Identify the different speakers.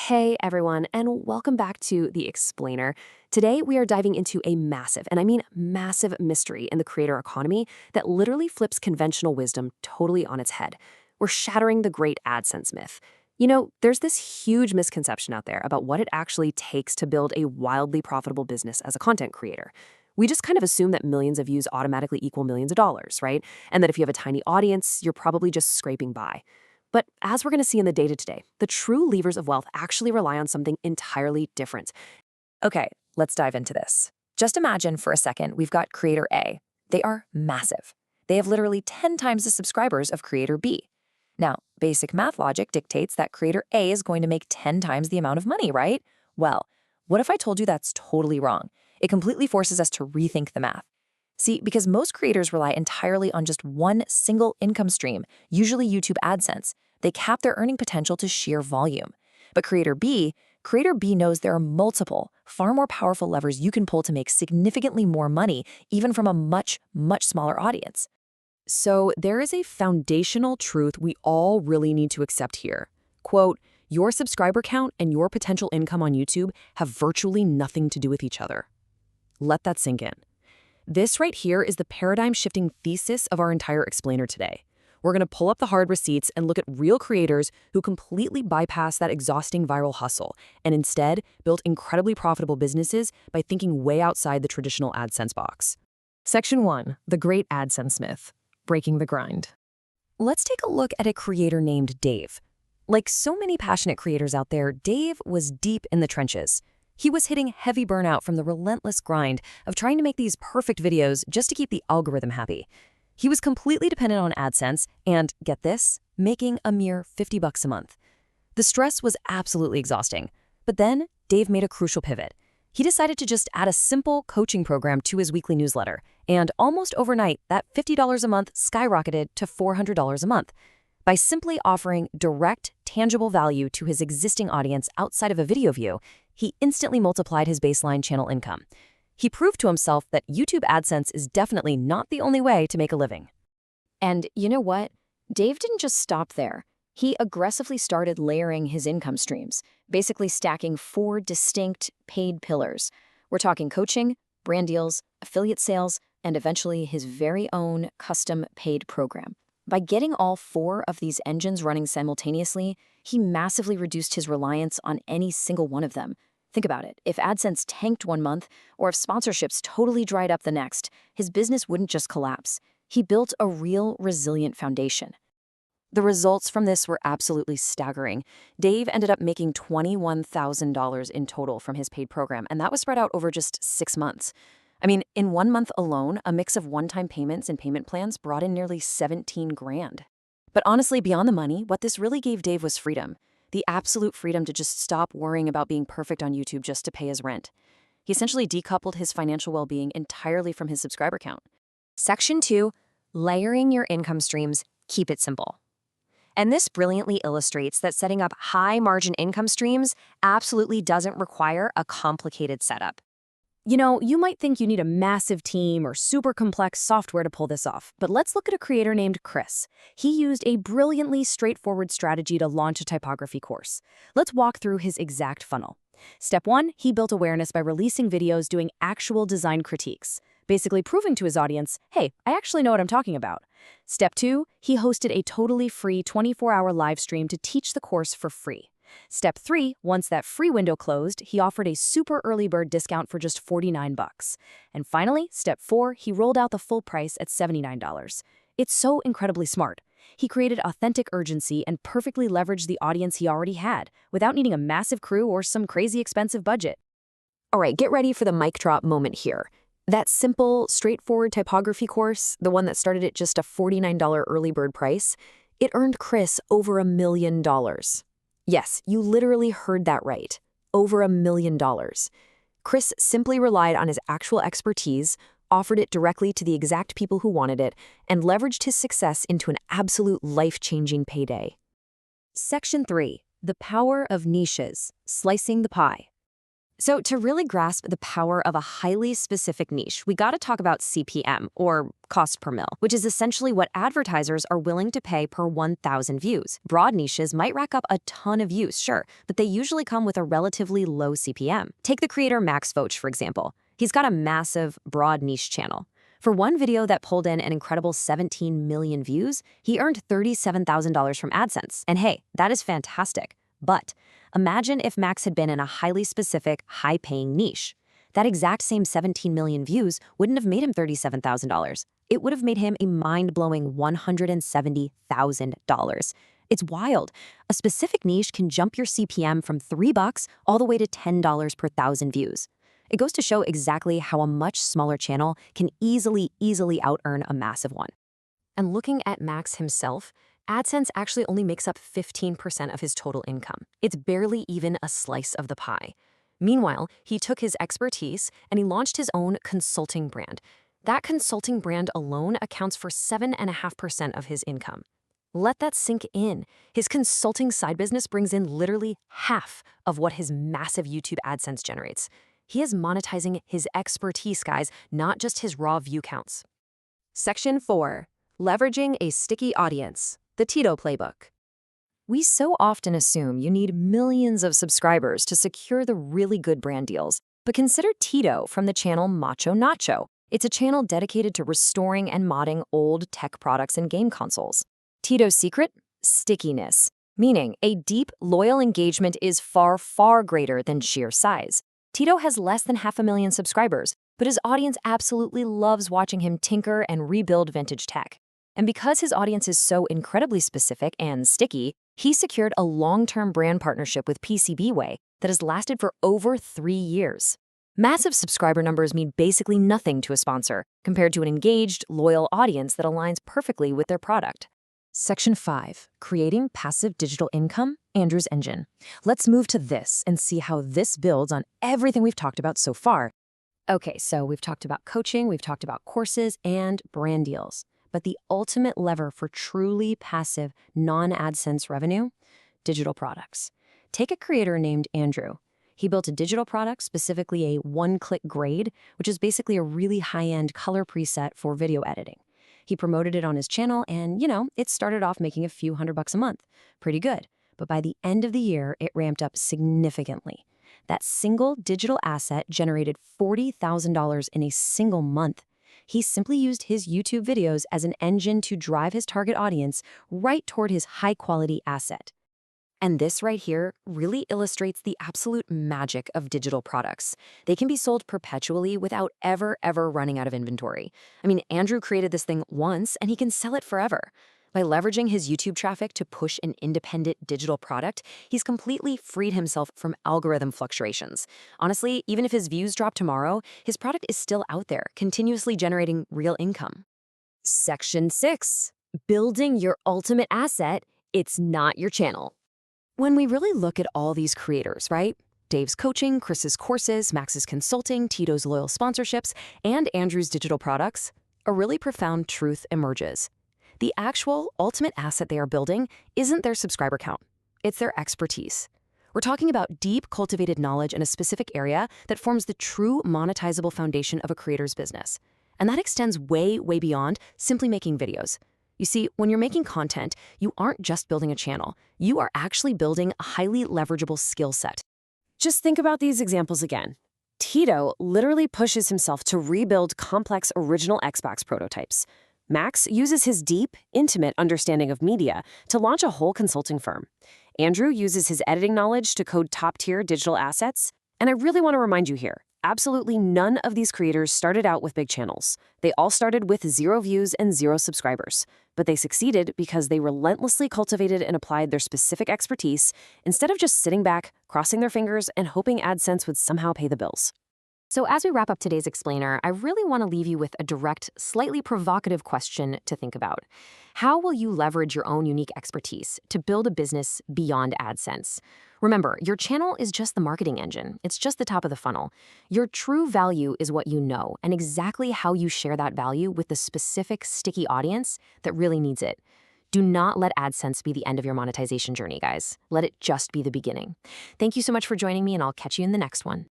Speaker 1: Hey everyone, and welcome back to The Explainer. Today we are diving into a massive, and I mean massive mystery in the creator economy that literally flips conventional wisdom totally on its head. We're shattering the great AdSense myth. There's this huge misconception out there about what it actually takes to build a wildly profitable business as a content creator. We just kind of assume that millions of views automatically equal millions of dollars, right? And that if you have a tiny audience, you're probably just scraping by. But as we're going to see in the data today, the true levers of wealth actually rely on something entirely different.
Speaker 2: Okay, let's dive into this. Just imagine for a second we've got Creator A. They are massive. They have literally 10 times the subscribers of Creator B. Now, basic math logic dictates that Creator A is going to make 10 times the amount of money, right? Well, what if I told you that's totally wrong? It completely forces us to rethink the math. See, because most creators rely entirely on just one single income stream, usually YouTube AdSense, they cap their earning potential to sheer volume. But Creator B knows there are multiple, far more powerful levers you can pull to make significantly more money, even from a much, much smaller audience.
Speaker 1: So there is a foundational truth we all really need to accept here. Quote, your subscriber count and your potential income on YouTube have virtually nothing to do with each other. Let that sink in. This right here is the paradigm-shifting thesis of our entire explainer today. We're going to pull up the hard receipts and look at real creators who completely bypass that exhausting viral hustle and instead built incredibly profitable businesses by thinking way outside the traditional AdSense box. Section 1. The Great AdSense Myth. Breaking the grind. Let's take a look at a creator named Dave. Like so many passionate creators out there, Dave was deep in the trenches. He was hitting heavy burnout from the relentless grind of trying to make these perfect videos just to keep the algorithm happy. He was completely dependent on AdSense and, get this, making a mere $50 a month. The stress was absolutely exhausting. But then, Dave made a crucial pivot. He decided to just add a simple coaching program to his weekly newsletter, and almost overnight, that $50 a month skyrocketed to $400 a month. By simply offering direct, tangible value to his existing audience outside of a video view, he instantly multiplied his baseline channel income. He proved to himself that YouTube AdSense is definitely not the only way to make a living.
Speaker 3: And you know what? Dave didn't just stop there. He aggressively started layering his income streams, basically stacking 4 distinct paid pillars. We're talking coaching, brand deals, affiliate sales, and eventually his very own custom paid program. By getting all 4 of these engines running simultaneously, he massively reduced his reliance on any single one of them. Think about it. If AdSense tanked one month, or if sponsorships totally dried up the next, his business wouldn't just collapse. He built a real, resilient foundation.
Speaker 1: The results from this were absolutely staggering. Dave ended up making $21,000 in total from his paid program, and that was spread out over just 6 months. I mean, in 1 month alone, a mix of one-time payments and payment plans brought in nearly 17 grand. But honestly, beyond the money, what this really gave Dave was freedom. The absolute freedom to just stop worrying about being perfect on YouTube just to pay his rent. He essentially decoupled his financial well-being entirely from his subscriber count.
Speaker 2: Section 2. Layering your income streams. Keep it simple. And this brilliantly illustrates that setting up high-margin income streams absolutely doesn't require a complicated setup.
Speaker 1: You might think you need a massive team or super complex software to pull this off, but let's look at a creator named Chris. He used a brilliantly straightforward strategy to launch a typography course. Let's walk through his exact funnel. Step 1, he built awareness by releasing videos doing actual design critiques, basically proving to his audience, hey, I actually know what I'm talking about. Step 2, he hosted a totally free 24-hour live stream to teach the course for free. Step 3, once that free window closed, he offered a super early bird discount for just $49. And finally, Step 4, he rolled out the full price at $79. It's so incredibly smart. He created authentic urgency and perfectly leveraged the audience he already had, without needing a massive crew or some crazy expensive budget. All right, get ready for the mic drop moment here. That simple, straightforward typography course, the one that started at just a $49 early bird price, it earned Chris over $1 million. Yes, you literally heard that right. Over $1 million. Chris simply relied on his actual expertise, offered it directly to the exact people who wanted it, and leveraged his success into an absolute life-changing payday. Section 3. The Power of Niches. Slicing the Pie.
Speaker 3: So to really grasp the power of a highly specific niche, we got to talk about CPM, or cost per mil, which is essentially what advertisers are willing to pay per 1,000 views. Broad niches might rack up a ton of views, sure, but they usually come with a relatively low CPM. Take the creator Max Foch, for example. He's got a massive, broad niche channel. For one video that pulled in an incredible 17 million views, he earned $37,000 from AdSense. And hey, that is fantastic. But imagine if Max had been in a highly specific, high-paying niche. That exact same 17 million views wouldn't have made him $37,000. It would have made him a mind-blowing $170,000. It's wild. A specific niche can jump your CPM from $3 all the way to $10 per 1,000 views. It goes to show exactly how a much smaller channel can easily out-earn a massive one. And looking at Max himself, AdSense actually only makes up 15% of his total income. It's barely even a slice of the pie. Meanwhile, he took his expertise and he launched his own consulting brand. That consulting brand alone accounts for 7.5% of his income. Let that sink in. His consulting side business brings in literally half of what his massive YouTube AdSense generates. He is monetizing his expertise, guys, not just his raw view counts.
Speaker 1: Section 4. Leveraging a sticky audience. The Tito Playbook.
Speaker 2: We so often assume you need millions of subscribers to secure the really good brand deals, but consider Tito from the channel Macho Nacho. It's a channel dedicated to restoring and modding old tech products and game consoles. Tito's secret? Stickiness, meaning a deep, loyal engagement is far greater than sheer size. Tito has less than 500,000 subscribers, but his audience absolutely loves watching him tinker and rebuild vintage tech. And because his audience is so incredibly specific and sticky, he secured a long-term brand partnership with PCBWay that has lasted for over 3 years. Massive subscriber numbers mean basically nothing to a sponsor, compared to an engaged, loyal audience that aligns perfectly with their product.
Speaker 1: Section 5. Creating passive digital income, Andrew's engine. Let's move to this and see how this builds on everything we've talked about so far. Okay, so we've talked about coaching, we've talked about courses and brand deals. But the ultimate lever for truly passive, non-AdSense revenue? Digital products. Take a creator named Andrew. He built a digital product, specifically a one-click grade, which is basically a really high-end color preset for video editing. He promoted it on his channel and, it started off making a few $100 a month. Pretty good. But by the end of the year, it ramped up significantly. That single digital asset generated $40,000 in a single month. He simply used his YouTube videos as an engine to drive his target audience right toward his high-quality asset. And this right here really illustrates the absolute magic of digital products. They can be sold perpetually without ever running out of inventory. I mean, Andrew created this thing once and he can sell it forever. By leveraging his YouTube traffic to push an independent digital product, he's completely freed himself from algorithm fluctuations. Honestly, even if his views drop tomorrow, his product is still out there, continuously generating real income.
Speaker 3: Section 6. Building your ultimate asset, it's not your channel.
Speaker 1: When we really look at all these creators, right? Dave's coaching, Chris's courses, Max's consulting, Tito's loyal sponsorships, and Andrew's digital products, a really profound truth emerges. The actual ultimate asset they are building isn't their subscriber count. It's their expertise. We're talking about deep, cultivated knowledge in a specific area that forms the true monetizable foundation of a creator's business. And that extends way beyond simply making videos. You see, when you're making content, you aren't just building a channel. You are actually building a highly leverageable skill set. Just think about these examples again. Tito literally pushes himself to rebuild complex original Xbox prototypes. Max uses his deep, intimate understanding of media to launch a whole consulting firm. Andrew uses his editing knowledge to code top-tier digital assets. And I really want to remind you here, absolutely none of these creators started out with big channels. They all started with 0 views and 0 subscribers. But they succeeded because they relentlessly cultivated and applied their specific expertise instead of just sitting back, crossing their fingers, and hoping AdSense would somehow pay the bills. So as we wrap up today's explainer, I really want to leave you with a direct, slightly provocative question to think about. How will you leverage your own unique expertise to build a business beyond AdSense? Remember, your channel is just the marketing engine. It's just the top of the funnel. Your true value is what you know and exactly how you share that value with the specific sticky audience that really needs it. Do not let AdSense be the end of your monetization journey, guys. Let it just be the beginning. Thank you so much for joining me, and I'll catch you in the next one.